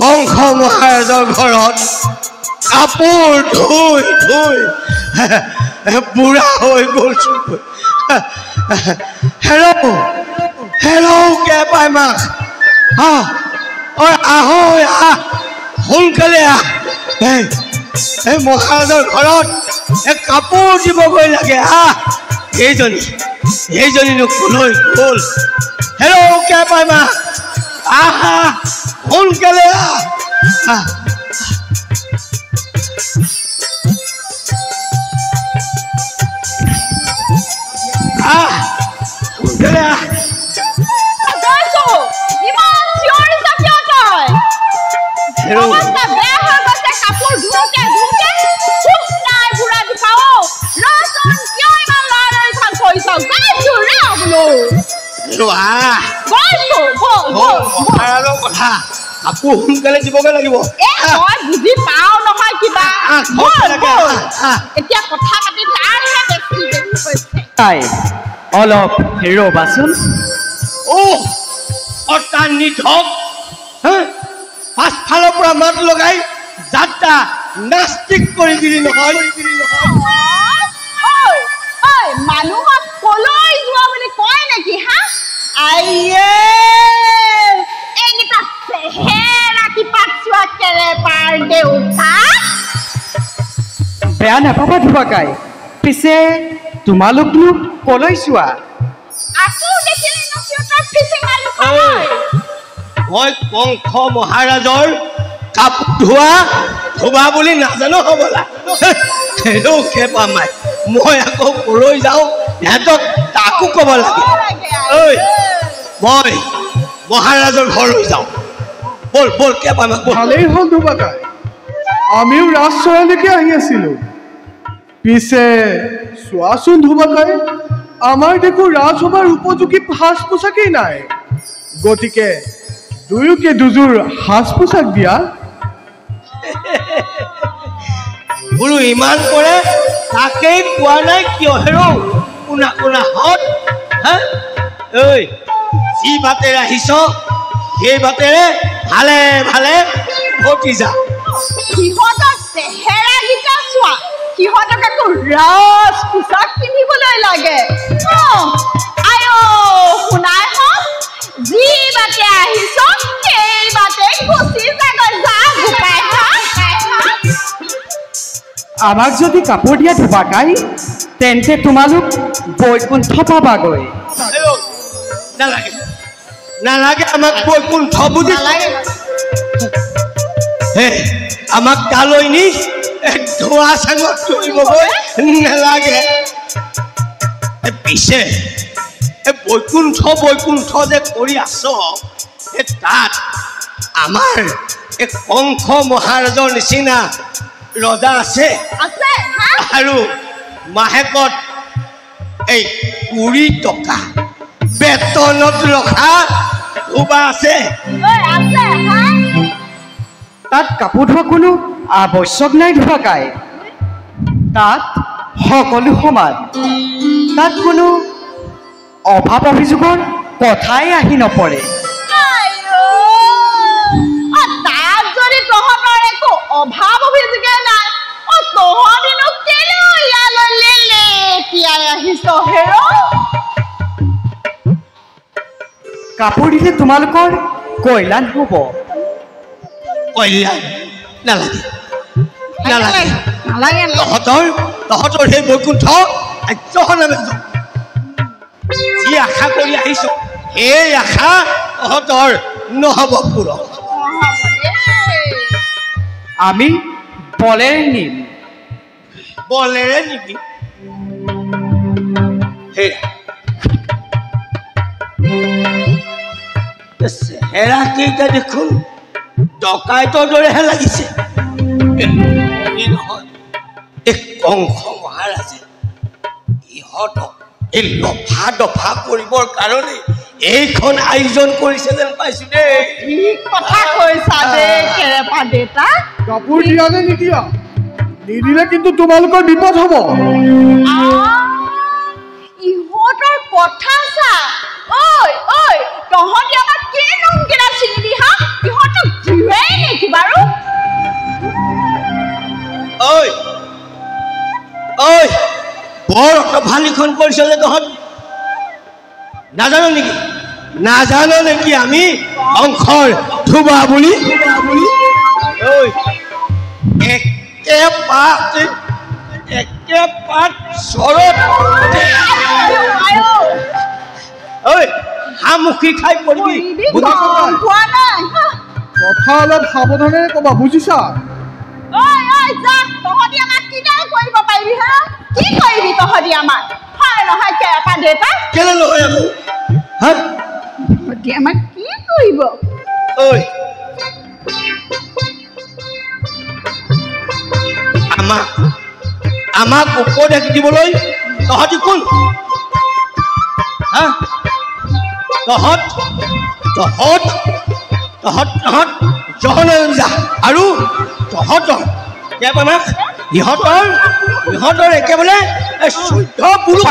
কংস মহাৰাজৰ ঘৰত কাপোৰ ধুই ধুই বুঢ়া হৈ গ'ল হেল্ল' হেল্ল' কে পাই মাক ঐ আহ সোনকালে আহ এই মহাৰাজৰ ঘৰত কাপোৰ দিবগৈ লাগে এইজনীনো কোলৈ গ'ল হেল্ল' কে পাই মা আহা সোনকালে আহ সোনকালে আহ কাপোৰ সোনকালে দিবগৈ লাগিব বুজি পাওঁ নহয় কিবা এতিয়া কথা পাতি তাৰ অলপ ৰ'বাচোন নিধক পাছফালৰ পৰা মাত লগাই যাত্ৰা নাস্তিক কৰি দিলি নহয় মানুহক কলৈ যোৱা বুলি কয় নেকি হা আইয়ে এইকেইটা চেহেৰা কি পাছোৱা কেৰে পাৰ দেউতা বেয়া নাপাবা ধুবাকাই পিছে তোমালোকনো কলৈ যোৱা আকৌ দেখিলে ন সিহঁতৰ পিছে মানুহ মই কংস মহাৰাজৰ কাপোৰ ধোৱা বুলি নাজানো হ'বলা মই আকৌ কলৈ যাওঁ সিহঁতক তাকো ক'ব লাগে ঐ মই মহাৰাজৰ ঘৰলৈ যাওঁ বল বল কে পাম ভালেই হ'ল ধুবাকাই আমিও ৰাজচৰালৈকে আহি আছিলো পিছে চোৱাচোন ধুবাকাই আমাৰ দেখো ৰাজসভাৰ উপযোগী সাজ পোছাকেই নাই গতিকে দুয়োকে দুযোৰ সাজ পোছাক দিয়া বোলো ইমান কৰে তাকেই কোৱা নাই কিয় হেৰৌ কোনা কোনা হত ঐ যি বাটেৰে আহিছ সেই বাটেৰে ভালে ভালে উভতি যা সিহঁতৰ চেহেৰাকেইটা চোৱা সিহঁতক আকৌ ৰাজ পোছাক পিন্ধিবলৈ লাগে আয়ো শুনাই হওক যি বাটে আহিছ সেই বাটে গুচি যাগৈ যা গোপাই আমাক যদি কাপোৰ দিয়া ধুবাকাই তেন্তে তোমালোক বৈকুণ্ঠ পাবাগৈ নালাগে নালাগে আমাক বৈকুণ্ঠ বুজি আমাক তালৈ নি ধোঁৱা চাঙত তুলিবগৈ নালাগে পিছে বৈকুণ্ঠ বৈকুণ্ঠ যে কৰি আছ তাত আমাৰ এই কংস মহাৰাজৰ নিচিনা ৰজা আছে আৰু মাহেকত এই 20 টকা বেতনত ৰখা ধোবা আছে তাত কাপোৰ ধোৱা কোনো আৱশ্যক নাই ধুবাকাই তাত সকলো সমান তাত কোনো অভাৱ অভিযোগৰ কথাই আহি নপৰে তাত যদি তহঁতৰ একো অভাৱ অভিযোগে নাই তহঁতিনো কেলৈ ইয়ালৈ লেলেতিয়াই আহিছ হেৰ কাপোৰ দিলে তোমালোকৰ কল্যাণ হ'ব কল্যাণ নালাগে নালাগে নালাগে তহঁতৰ সেই বৈকুণ্ঠ যি আশা কৰি আহিছ সেই আশা তহঁতৰ নহ'ব পূৰণ আমি বলেৰে নিম বলেৰে নিবি চেহেৰা কেইটা দেখোন ডকাইতৰ দৰেহে লাগিছে নহয় এই কংস মহাৰাজে ইহঁতক এই লফা দফা কৰিবৰ কাৰণে এইখন আয়োজন কৰিছে যেন পাইছো দেই ঠিক কথা কৈছা দেই কেৰেপা দেউতা কাপোৰ দিয়া নে নিদিয়া নিদিলে কিন্তু তোমালোকৰ বিপদ হ'ব ইহঁতৰ কথা চা বৰ অটভালিখন কৰিছিলে তহঁত নাজানো নেকি নাজানো নেকি আমি অংশৰ ধুবা বুলি একে পাত চৰত হামুখি খাই পৰিবি কথা অলপ সাৱধানে ক'বা বুজিছা তহঁতি আমাক কিডাল কৰিব পাৰিবি হা কি কৰিবি তহঁতি আমাক হয় নহয় এটা দেউতা কেলে নহয় আকৌ হা তহঁতি আমাক কি কৰিব ঐ আমাক উপদেশ দিবলৈ তহঁতি কোন হা তহঁত জহনজা আৰু তহঁতৰ আমাক ইহঁতৰ একেবাৰে শুদ্ধ পুৰুষ